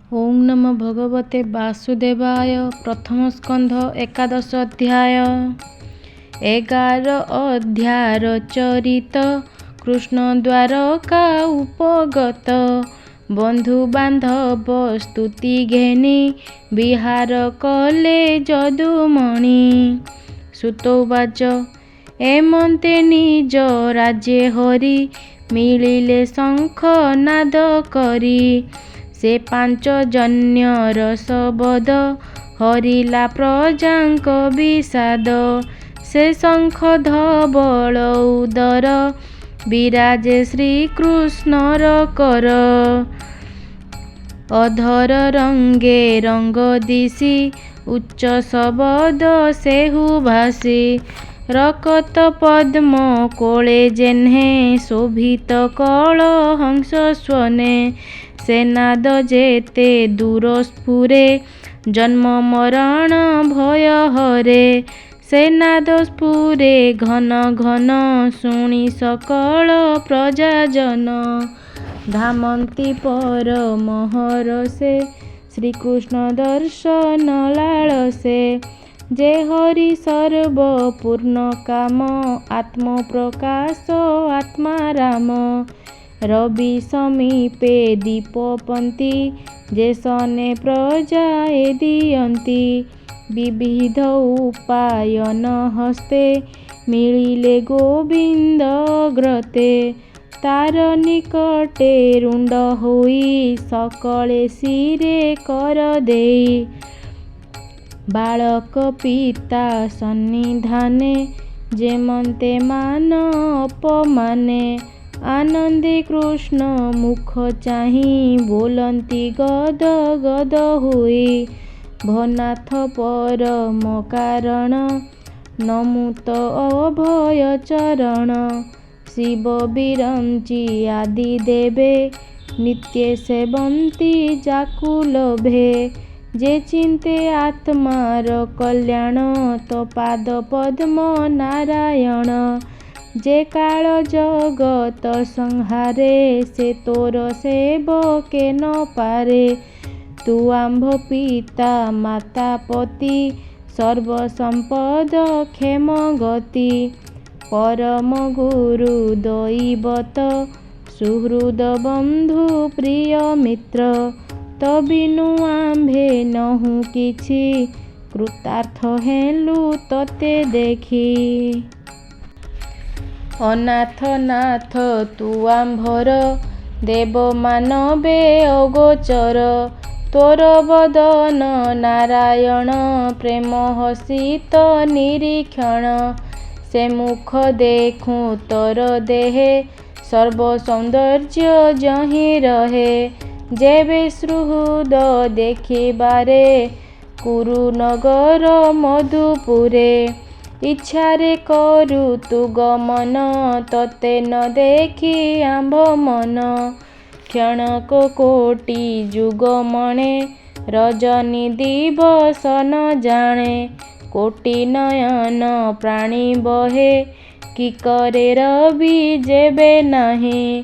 ओं नमो भगवते वासुदेवाय। प्रथम स्कंध एकादश अध्याय। 11 अध्याय चरित। कृष्ण द्वारका उपगत बंधु बांधव स्तुति घेनी विहार कले जदुमणि। सुतोवाच एमंते निज राज्ये हरि मिलिले शंख नाद करी। से पांचजन्यर सबद हरिला प्रजांक विषाद। से शंख धवल उदर विराजे श्रीकृष्णर कर। अधर रंगे रंग दिशि उच्च शबद सेहु भासी। रकत पद्म कोळे जेन्हे शोभित कळ हंस स्वने। सेनाद जेते दूर स्फुरे जन्म मरण भय हरे। सेनाद स्फुरे घन घन शुणी सकल प्रजाजन। धामंती पर महरसे श्रीकृष्ण दर्शन लालसे। जे हरि सर्व पूर्ण काम आत्म प्रकाश आत्मा राम। रवि समीपे दीपपंती जे सने प्रजाए दियंती। विविध उपायन हस्ते मिलिले गोविंद ग्रते। तार निकटे रुंड होई सकले सिरे कर देई। बालक पिता सन्निधाने जेमंते मान अपमाने। आनंदी कृष्ण मुख चाही बोलंती गद गद हुई। भनाथ परम कारण नमुत अभय चरण। शिव विरंची आदि देवे नित्य सेवंती जाकु लभे। जे चिंते आत्मार कल्याण तो पाद पद्म नारायण। जे काल जगत संहारे से तोर सेवके न पारे। तू आंभ पिता माता पति सर्व संपद क्षेम गति। परम गुरु दैवत सुहृद बंधु प्रिय मित्र। तबिनु आंभे नहु किछि कृतार्थ हेलु तते देखी। अनाथ नाथ तू आंभर देव मानवे अगोचर। तोर बदन नारायण प्रेम हसित निरीक्षण। से मुख देखूं तोर देहे सर्व सौंदर्य जहीं रहे। जेबे सुहृद देखिबारे कुरुनगर मधुपुरे। इच्छारे करू तु गमन तते न देखी आंभ मन। क्षणक कोटि जुग मणे रजनी दिवस न जाने। कोटि नयन प्राणी बहे कि करे रवि जेबे नाही।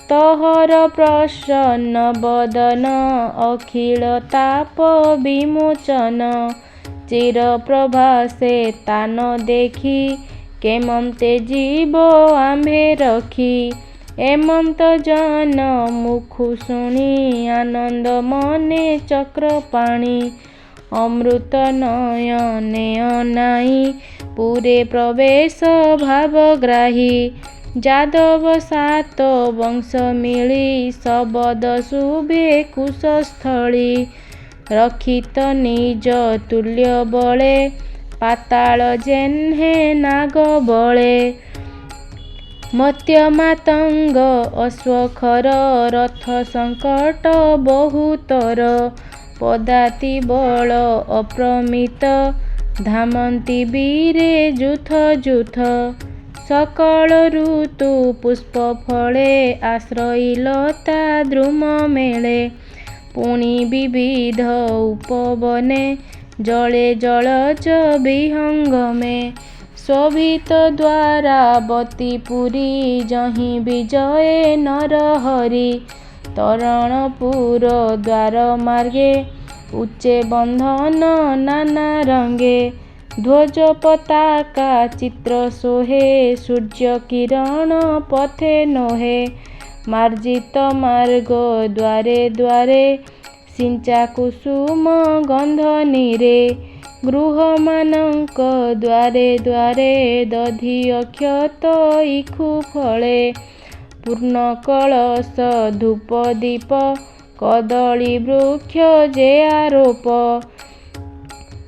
तोहर प्रसन्न बदन अखिल ताप विमोचन। चिर प्रभासे तान देखी केमंते जीव आंभे रखी। एमंत जन मुखु शुणी आनंद मने चक्रपाणी। अमृत नयने अनाई पुरे प्रवेश भावग्राही। जादव सात वंश मिली सबद शुभे कुशस्थली। रक्षित निज तुल्य बळे पाताल जेन्हे नाग बळे। मत्य मातंग अश्वखर रथ संकट बहुतर। पदाति बल अप्रमित धामंती वीरे जुथ जुथ। सकल ऋतु पुष्प फळे आश्रयी लता द्रुम मेळे। पुणी विविध उपवने जले जलज विहंगमे। शोभित द्वारावती पुरी जहीं विजये नर हरि। ତରଣପୁର ଦ୍ୱାର ମାର୍ଗେ ଉଚ୍ଚେ ବନ୍ଧନ ନାନା ରଙ୍ଗେ ଧ୍ୱଜ ପତାକା ଚିତ୍ର ଶୋହେ ସୂର୍ଯ୍ୟ କିରଣ ପଥେ ନୋହେ ମାର୍ଜିତ ମାର୍ଗ ଦ୍ୱାରେ ଦ୍ୱାରେ ସିଞ୍ଚା କୁସୁମ ଗନ୍ଧ ନିରେ ଗୃହମାନଙ୍କ ଦ୍ୱାରେ ଦ୍ୱାରେ ଦଧି ଅକ୍ଷତ ଇଖୁ ଫଳେ ପୂର୍ଣ୍ଣ କଳସ ଧୂପ ଦୀପ କଦଳୀ ବୃକ୍ଷ ଯେ ଆରୋପ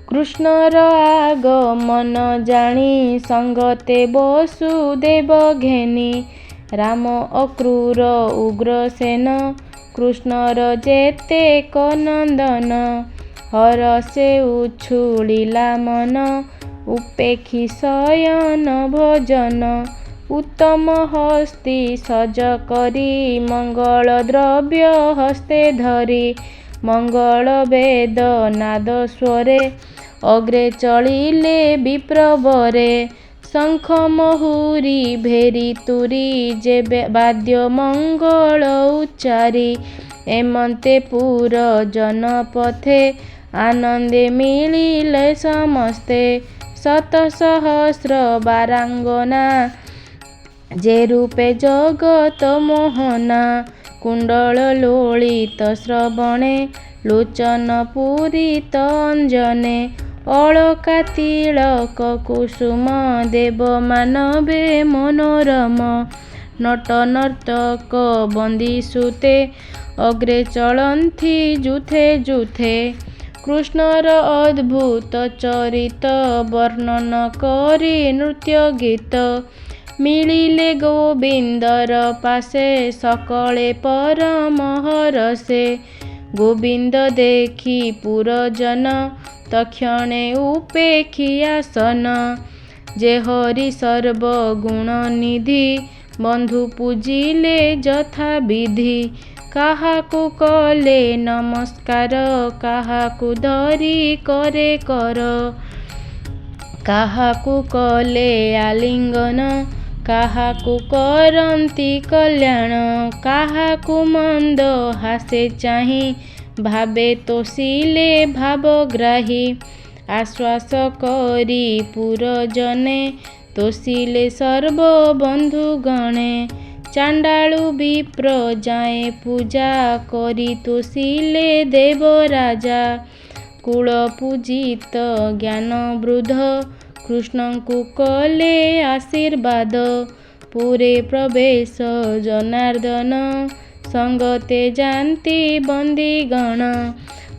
କୃଷ୍ଣର ଆଗମନ ଜାଣି ସଙ୍ଗତେ ବସୁଦେବ ଘେନି ରାମ ଅକ୍ରୂର ଉଗ୍ରସେନ କୃଷ୍ଣର ଯେତେକ ନନ୍ଦନ ହରଷେ ଉଛୁଳିଲା ମନ ଉପେକ୍ଷୀ ଶୟନ ଭୋଜନ ଉତ୍ତମ ହସ୍ତି ସଜ କରି ମଙ୍ଗଳ ଦ୍ରବ୍ୟ ହସ୍ତେ ଧରି ମଙ୍ଗଳ ବେଦ ନାଦ ସ୍ୱରେ ଅଗ୍ରେ ଚଳିଲେ ବିପ୍ରବରେ ଶଙ୍ଖ ମହୁରୀ ଭେରି ତୁରୀ ଯେବେ ବାଦ୍ୟ ମଙ୍ଗଳ ଉଚ୍ଚାରି ଏମନ୍ତେ ପୁର ଜନପଥେ ଆନନ୍ଦେ ମିଳିଲେ ସମସ୍ତେ ଶତ ସହସ୍ର ବାରାଙ୍ଗନା ଯେ ରୂପେ ଜଗତ ମୋହନା କୁଣ୍ଡଳ ଲୋଳିତ ଶ୍ରବଣେ ଲୋଚନ ପୂରିତ ଅଞ୍ଜନେ ଅଳକା ତିଳକ କୁସୁମ ଦେବ ମାନବେ ମନୋରମ ନଟ ନର୍ତ୍ତକ ବନ୍ଦିସୁତେ ଅଗ୍ରେ ଚଳନ୍ତି ଯୁଥେ ଯୁଥେ କୃଷ୍ଣର ଅଦ୍ଭୁତ ଚରିତ ବର୍ଣ୍ଣନ କରି ନୃତ୍ୟ ଗୀତ ମିଳିଲେ ଗୋବିନ୍ଦର ପାଶେ ସକଳେ ପରମ ହରଷେ ଗୋବିନ୍ଦ ଦେଖି ପୁରଜନ ତକ୍ଷଣେ ଉପେକ୍ଷୀ ଆସନ ଯେ ହରି ସର୍ବଗୁଣ ନିଧି ବନ୍ଧୁ ପୂଜିଲେ ଯଥା ବିଧି କାହାକୁ କଲେ ନମସ୍କାର କାହାକୁ ଧରି କରେ କର କାହାକୁ କଲେ ଆଲିଙ୍ଗନ କାହାକୁ କରନ୍ତି କଲ୍ୟାଣ କାହାକୁ ମନ୍ଦ ହାସେ ଚାହିଁ ଭାବେ ତୋଷିଲେ ଭାବଗ୍ରାହୀ ଆଶ୍ୱାସ କରି ପୁରଜନେ ତୋଷିଲେ ସର୍ବବନ୍ଧୁଗଣେ ଚାଣ୍ଡାଳୁ ବିପ୍ର ଯାଏ ପୂଜା କରି ତୋଷିଲେ ଦେବରାଜା କୁଳ ପୂଜିତ ଜ୍ଞାନ ବୃଦ୍ଧ କୃଷ୍ଣଙ୍କୁ କଲେ ଆଶୀର୍ବାଦ ପୁରେ ପ୍ରବେଶ ଜନାର୍ଦ୍ଦନ ସଙ୍ଗତେ ଯାନ୍ତି ବନ୍ଦୀଗଣ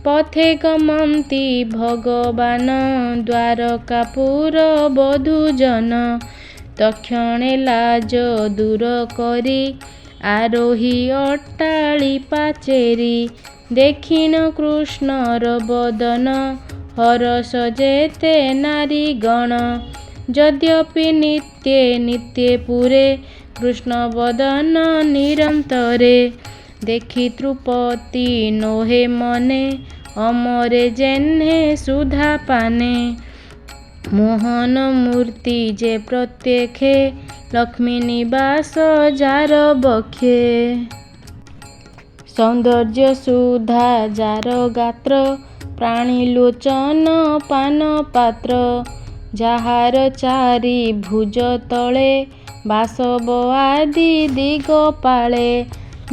ପଥେ ଗମନ୍ତି ଭଗବାନ ଦ୍ୱାରକାପୁର ବଧୂଜନ ତକ୍ଷଣେ ଲାଜ ଦୂର କରି ଆରୋହୀ ଅଟ୍ଟାଳି ପାଚେରି ଦେଖିନ କୃଷ୍ଣର ବଦନ ହରଷ ଯେତେ ନାରୀଗଣ ଯଦ୍ୟପି ନିତ୍ୟେ ନିତ୍ୟେ ପୁରେ କୃଷ୍ଣ ବଦନ ନିରନ୍ତରେ ଦେଖି ତୃପତି ନୋହେ ମନେ ଅମରେ ଯେହ୍ନେ ସୁଧା ପାନେ ମୋହନ ମୂର୍ତ୍ତି ଯେ ପ୍ରତ୍ୟକ୍ଷେ ଲକ୍ଷ୍ମୀ ନିବାସ ଯାର ବକ୍ଷେ ସୌନ୍ଦର୍ଯ୍ୟ ସୁଧା ଯାର ଗାତ୍ର ପ୍ରାଣୀ ଲୋଚନ ପାନ ପାତ୍ର ଯାହାର ଚାରି ଭୁଜ ତଳେ ବାସବ ଆଦି ଦିଗପାଳେ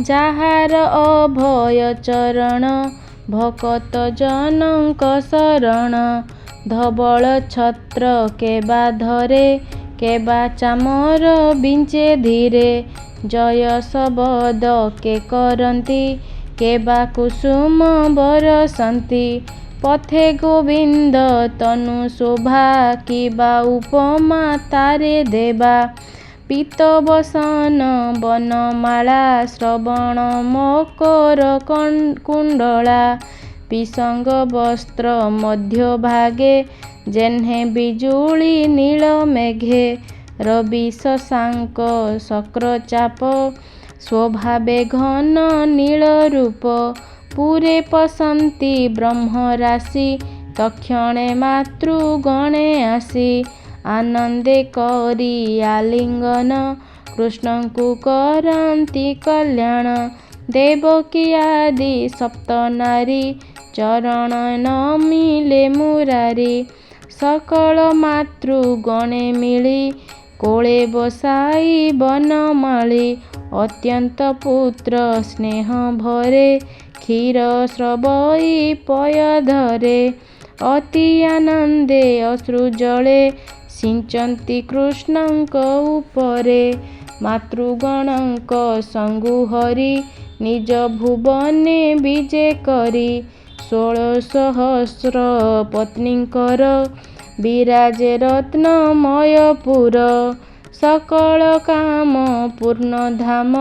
ଯାହାର ଅଭୟ ଚରଣ ଭକତ ଜନଙ୍କ ଶରଣ ଧବଳ ଛତ୍ର କେବା ଧରେ କେବା ଚାମର ବିଞ୍ଚେ ଧୀରେ ଜୟ ଶବଦ କେ କରନ୍ତି କେବା କୁସୁମ ବରସନ୍ତି ପଥେ ଗୋବିନ୍ଦ ତନୁ ଶୋଭା କିବା ଉପମା ତାରେ ଦେବା ପୀତ ବସନ ବନମାଳା ଶ୍ରବଣ ମକର କୁଣ୍ଡଳା ପିସଙ୍ଗ ବସ୍ତ୍ର ମଧ୍ୟଭାଗେ ଯେହ୍ନେ ବିଜୁଳି ନୀଳ ମେଘେ ରବି ଶଶାଙ୍କ ଶକ୍ରଚାପ ସ୍ୱଭାବେ ଘନ ନୀଳ ରୂପ ପୁରେ ପଶନ୍ତି ବ୍ରହ୍ମରାଶି ତକ୍ଷଣେ ମାତୃଗଣେ ଆସି ଆନନ୍ଦେ କରି ଆଲିଙ୍ଗନ କୃଷ୍ଣଙ୍କୁ କରନ୍ତି କଲ୍ୟାଣ देवकी आदि सप्तनारी चरण नमिले मुरारी। सकल मातृगणे मिली कोळे बसाई बनमाली। अत्यंत पुत्र स्नेह भरे क्षीर स्रवई पय धरे। अति आनंदे अश्रु जले सिंचन्ति कृष्णଙ୍କ उपरे। मातृगणଙ୍କ संगु हरि निज भुवने विजे करी। 16,000 पत्नीଙ୍କର विराजे रत्नमयपुर। सकल काम पूर्ण धाम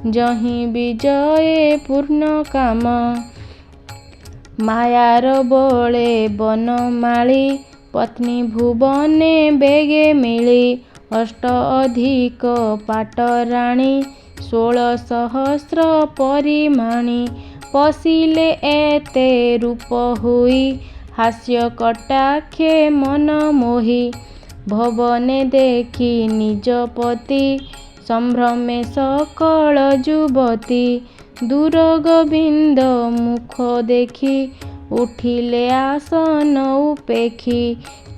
जहि विजये पूर्ण काम। मायार बळे बनमाली पत्नी भुवने बेगे मिली। अष्ट अधिक पाटराणी 16,000 परिमाणी। पशिले एते रूप हुई हास्य कटाक्षे मन मोही। भवने देखी निज पति संभ्रमे सकल युवती। दूर गोविंद मुख देखी उठिले आसन उपेखी।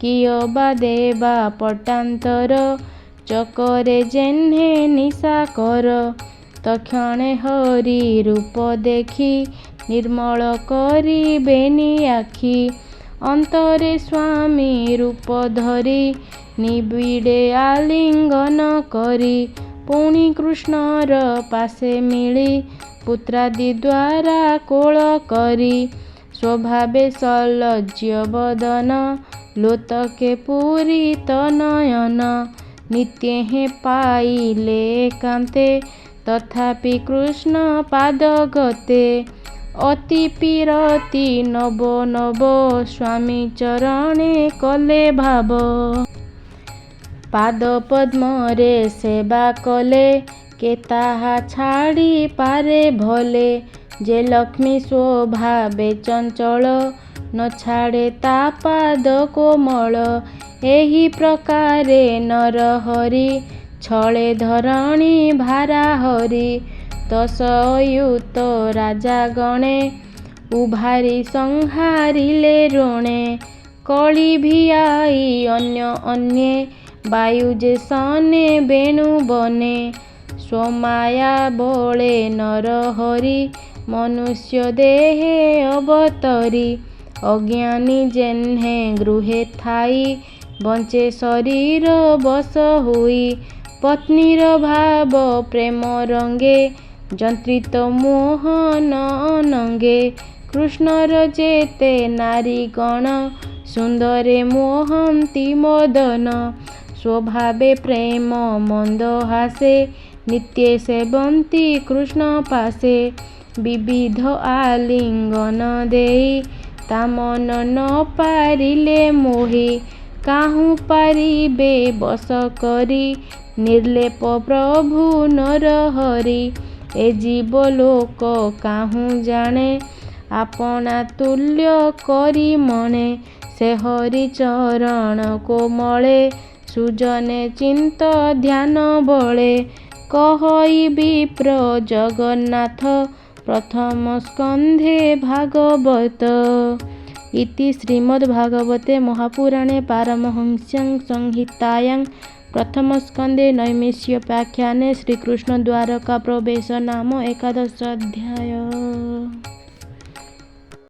किय बा देवा पटान्तर चकरे जेह्ने निशा कर। तक्षणे हरि रूप देखी निर्मल करी बेनी आखि। अंतरे स्वामी रूप धरी निबिड़े आलिंगन करी। पुणी कृष्णर पासे मिली पुत्रादि द्वारा कोल करी। स्वभावे सलज्य बदन लोतके पूरित नयन। नित्य हे पाइले एकान्ते तथापि कृष्ण पादगते। अति पीरति नव नव स्वामी चरणे कले भाव। पाद पद्मरे सेवा कले के ताहा छाड़ी पारे भले। जे लक्ष्मी स्वभावे चंचल न छाड़े ता पाद कोमल। एही प्रकारे नर हरि छळे धरणी भारा हरि। दश अयुत राजा गणे उभारी संहारिले ऋणे। कଳି भिआई अन्य अन्ये वायु जे सने बेणु बने। स्वमाया बळे नर हरि मनुष्य देहे अवतरी। अज्ञानी जेह्ने गृहे थाई बंचे शरीर बस हुई। पत्नीर भाव प्रेम रंगे जंत्रित मोहन अनंगे। कृष्णर जेते नारी गण सुंदरे मोहंती मदन। स्वभावे प्रेम मंद हासे नित्य सेवंती कृष्ण पासे। विविध आलिंगन देई ता मन न पारिले मोहि। काहू पारिबे बस करी निर्लेप प्रभु नर हरि। ए जीव लोक काहू जाने आपना तुल्य करी मणे। से हरि चरण कोमले सुजने चिंत ध्यान बळे। कहई विप्र जगन्नाथ प्रथम स्कंधे भागवत। इति श्रीमद्भागवते महापुराणे पारमहंस्यां संहितायां प्रथमस्कंदे नैमिषाख्याने श्रीकृष्ण द्वारका प्रवेश नाम 11 अध्याय।